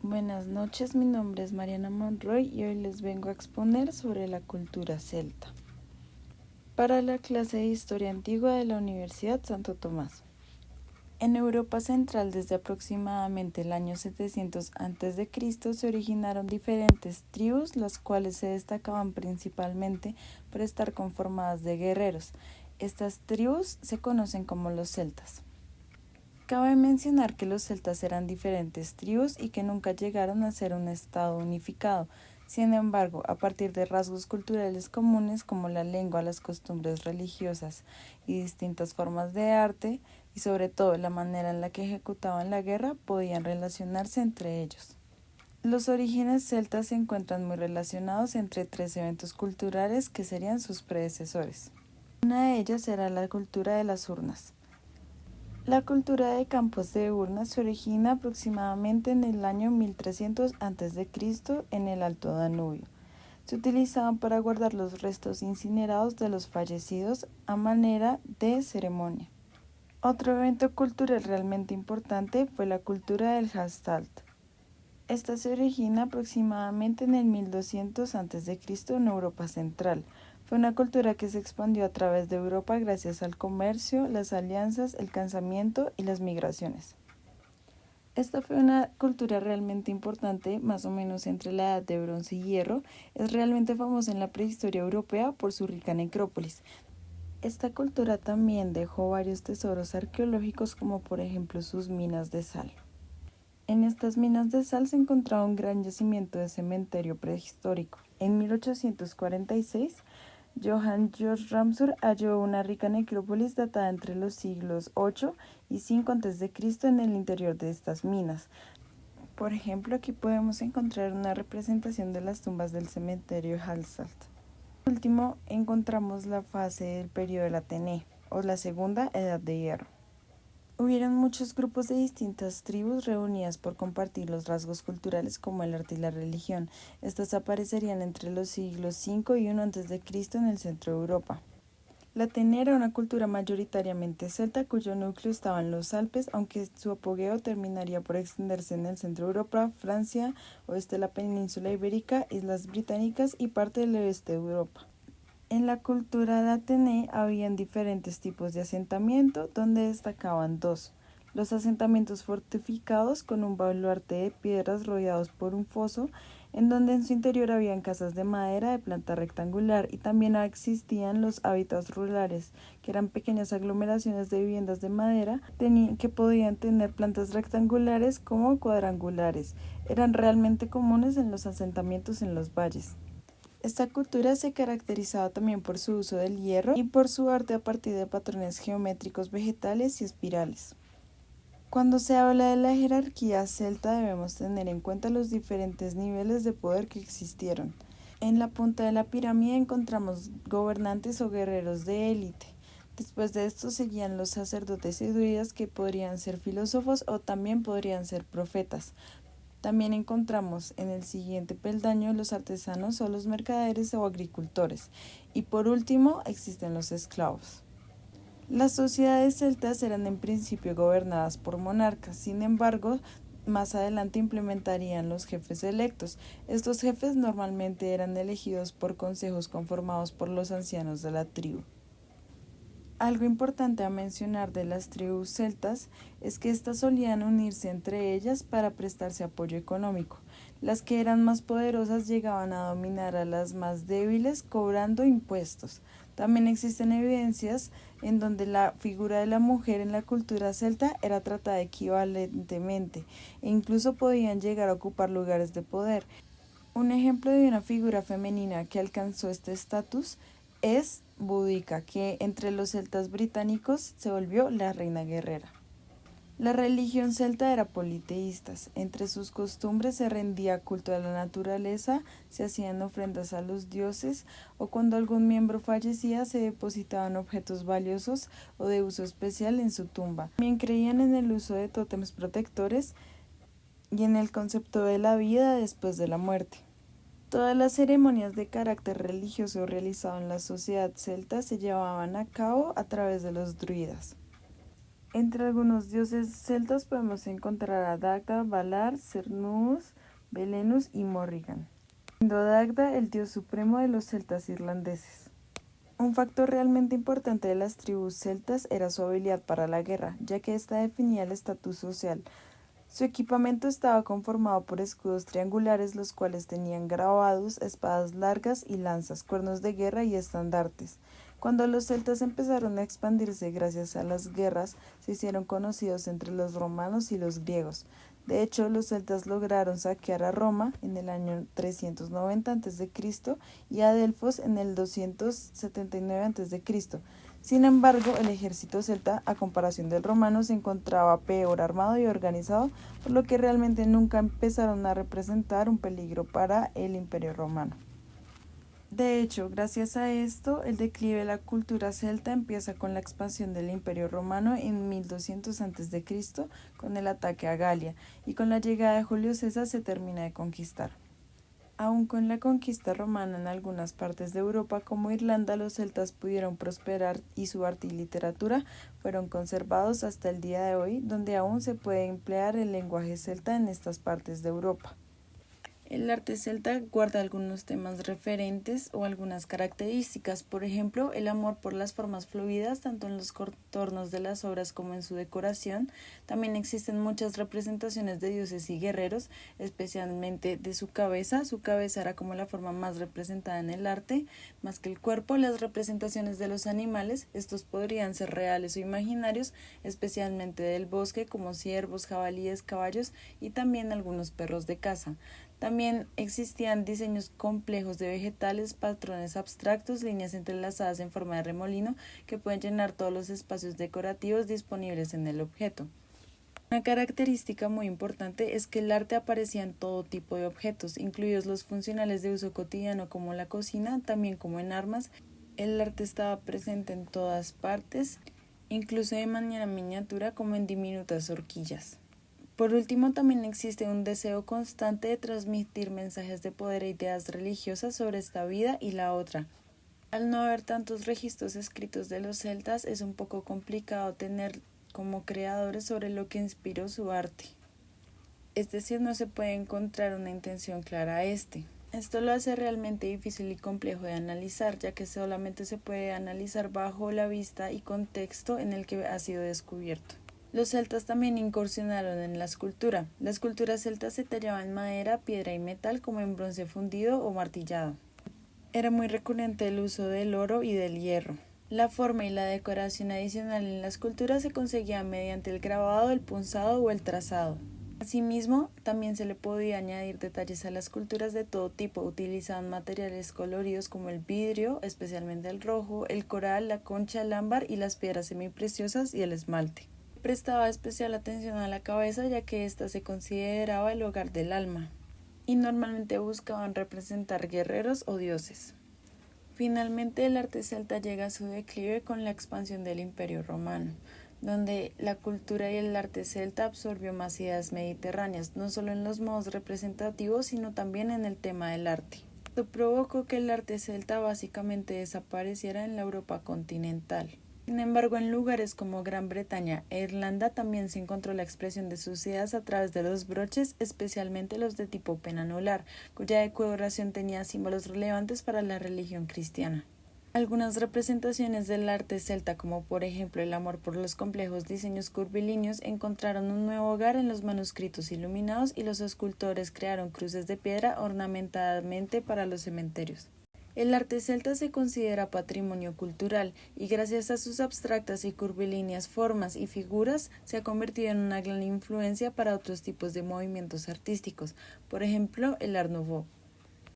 Buenas noches, mi nombre es Mariana Monroy y hoy les vengo a exponer sobre la cultura celta para la clase de Historia Antigua de la Universidad Santo Tomás. En Europa Central, desde aproximadamente el año 700 a.C., se originaron diferentes tribus, las cuales se destacaban principalmente por estar conformadas de guerreros. Estas tribus se conocen como los celtas. Cabe mencionar que los celtas eran diferentes tribus y que nunca llegaron a ser un estado unificado. Sin embargo, a partir de rasgos culturales comunes como la lengua, las costumbres religiosas y distintas formas de arte, y sobre todo la manera en la que ejecutaban la guerra, podían relacionarse entre ellos. Los orígenes celtas se encuentran muy relacionados entre tres eventos culturales que serían sus predecesores. Una de ellas era la cultura de las urnas. La cultura de campos de urnas se origina aproximadamente en el año 1300 a.C. en el Alto Danubio. Se utilizaban para guardar los restos incinerados de los fallecidos a manera de ceremonia. Otro evento cultural realmente importante fue la cultura del Gestalt. Esta se origina aproximadamente en el 1200 a.C. en Europa Central. Fue una cultura que se expandió a través de Europa gracias al comercio, las alianzas, el casamiento y las migraciones. Esta fue una cultura realmente importante, más o menos entre la edad de bronce y hierro. Es realmente famosa en la prehistoria europea por su rica necrópolis. Esta cultura también dejó varios tesoros arqueológicos, como por ejemplo sus minas de sal. En estas minas de sal se encontraba un gran yacimiento de cementerio prehistórico. En 1846, Johann Georg Ramsur halló una rica necrópolis datada entre los siglos VIII y V a.C. en el interior de estas minas. Por ejemplo, aquí podemos encontrar una representación de las tumbas del cementerio Hallstatt. Por último, encontramos la fase del periodo del Ateneo, o la segunda edad de hierro. Hubieron muchos grupos de distintas tribus reunidas por compartir los rasgos culturales como el arte y la religión. Estas aparecerían entre los siglos V y I a.C. en el centro de Europa. La Atenea era una cultura mayoritariamente celta cuyo núcleo estaba en los Alpes, aunque su apogeo terminaría por extenderse en el centro de Europa, Francia, oeste de la península ibérica, islas británicas y parte del oeste de Europa. En la cultura de Atenea habían diferentes tipos de asentamiento, donde destacaban dos: los asentamientos fortificados con un baluarte de piedras rodeados por un foso, en donde en su interior habían casas de madera de planta rectangular, y también existían los hábitats rurales, que eran pequeñas aglomeraciones de viviendas de madera que podían tener plantas rectangulares como cuadrangulares. Eran realmente comunes en los asentamientos en los valles. Esta cultura se caracterizaba también por su uso del hierro y por su arte a partir de patrones geométricos vegetales y espirales. Cuando se habla de la jerarquía celta, debemos tener en cuenta los diferentes niveles de poder que existieron. En la punta de la pirámide encontramos gobernantes o guerreros de élite. Después de esto seguían los sacerdotes y druidas, que podrían ser filósofos o también podrían ser profetas. También encontramos en el siguiente peldaño los artesanos o los mercaderes o agricultores. Y por último existen los esclavos. Las sociedades celtas eran en principio gobernadas por monarcas. Sin embargo, más adelante implementarían los jefes electos. Estos jefes normalmente eran elegidos por consejos conformados por los ancianos de la tribu. Algo importante a mencionar de las tribus celtas es que éstas solían unirse entre ellas para prestarse apoyo económico. Las que eran más poderosas llegaban a dominar a las más débiles cobrando impuestos. También existen evidencias en donde la figura de la mujer en la cultura celta era tratada equivalentemente e incluso podían llegar a ocupar lugares de poder. Un ejemplo de una figura femenina que alcanzó este estatus es Boudica, que entre los celtas británicos se volvió la reina guerrera. La religión celta era politeísta. Entre sus costumbres se rendía culto a la naturaleza, se hacían ofrendas a los dioses, o cuando algún miembro fallecía se depositaban objetos valiosos o de uso especial en su tumba. También creían en el uso de tótems protectores y en el concepto de la vida después de la muerte. Todas las ceremonias de carácter religioso realizadas en la sociedad celta se llevaban a cabo a través de los druidas. Entre algunos dioses celtas podemos encontrar a Dagda, Valar, Cernunnos, Belenus y Morrigan, siendo Dagda el dios supremo de los celtas irlandeses. Un factor realmente importante de las tribus celtas era su habilidad para la guerra, ya que ésta definía el estatus social. Su equipamiento estaba conformado por escudos triangulares, los cuales tenían grabados espadas largas y lanzas, cuernos de guerra y estandartes. Cuando los celtas empezaron a expandirse gracias a las guerras, se hicieron conocidos entre los romanos y los griegos. De hecho, los celtas lograron saquear a Roma en el año 390 a.C. y a Delfos en el 279 a.C. Sin embargo, el ejército celta, a comparación del romano, se encontraba peor armado y organizado, por lo que realmente nunca empezaron a representar un peligro para el Imperio Romano. De hecho, gracias a esto, el declive de la cultura celta empieza con la expansión del Imperio Romano en 1200 a.C., con el ataque a Galia, y con la llegada de Julio César se termina de conquistar. Aun con la conquista romana en algunas partes de Europa como Irlanda, los celtas pudieron prosperar y su arte y literatura fueron conservados hasta el día de hoy, donde aún se puede emplear el lenguaje celta en estas partes de Europa. El arte celta guarda algunos temas referentes o algunas características, por ejemplo, el amor por las formas fluidas, tanto en los contornos de las obras como en su decoración. También existen muchas representaciones de dioses y guerreros, especialmente de su cabeza. Su cabeza era como la forma más representada en el arte, más que el cuerpo. Las representaciones de los animales, estos podrían ser reales o imaginarios, especialmente del bosque, como ciervos, jabalíes, caballos y también algunos perros de caza. También existían diseños complejos de vegetales, patrones abstractos, líneas entrelazadas en forma de remolino que pueden llenar todos los espacios decorativos disponibles en el objeto. Una característica muy importante es que el arte aparecía en todo tipo de objetos, incluidos los funcionales de uso cotidiano como la cocina, también como en armas. El arte estaba presente en todas partes, incluso de manera miniatura como en diminutas horquillas. Por último, también existe un deseo constante de transmitir mensajes de poder e ideas religiosas sobre esta vida y la otra. Al no haber tantos registros escritos de los celtas, es un poco complicado tener como creadores sobre lo que inspiró su arte. Es decir, no se puede encontrar una intención clara a este. Esto lo hace realmente difícil y complejo de analizar, ya que solamente se puede analizar bajo la vista y contexto en el que ha sido descubierto. Los celtas también incursionaron en la escultura. La escultura celta se tallaba en madera, piedra y metal, como en bronce fundido o martillado. Era muy recurrente el uso del oro y del hierro. La forma y la decoración adicional en la escultura se conseguía mediante el grabado, el punzado o el trazado. Asimismo, también se le podía añadir detalles a las esculturas de todo tipo. Utilizaban materiales coloridos como el vidrio, especialmente el rojo, el coral, la concha, el ámbar y las piedras semipreciosas y el esmalte. Prestaba especial atención a la cabeza, ya que ésta se consideraba el hogar del alma, y normalmente buscaban representar guerreros o dioses. Finalmente, el arte celta llega a su declive con la expansión del Imperio Romano, donde la cultura y el arte celta absorbió más ideas mediterráneas, no solo en los modos representativos, sino también en el tema del arte. Esto provocó que el arte celta básicamente desapareciera en la Europa continental. Sin embargo, en lugares como Gran Bretaña e Irlanda también se encontró la expresión de sus ideas a través de los broches, especialmente los de tipo penanular, cuya decoración tenía símbolos relevantes para la religión cristiana. Algunas representaciones del arte celta, como por ejemplo el amor por los complejos diseños curvilíneos, encontraron un nuevo hogar en los manuscritos iluminados y los escultores crearon cruces de piedra ornamentadamente para los cementerios. El arte celta se considera patrimonio cultural y gracias a sus abstractas y curvilíneas formas y figuras se ha convertido en una gran influencia para otros tipos de movimientos artísticos, por ejemplo el Art Nouveau.